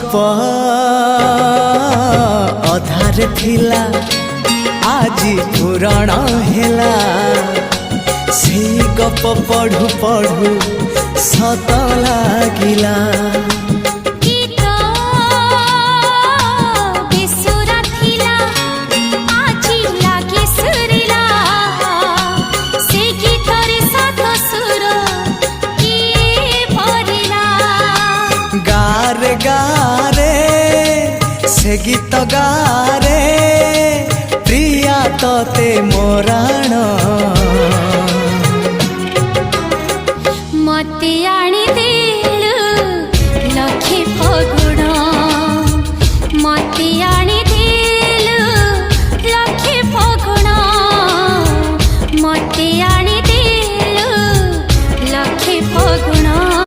गप अधार थिला आजी पुराण हेला से गप पढ़ु पढ़ु सत लागिला गारे गारे से गीत गारे प्रिया तोते मोराण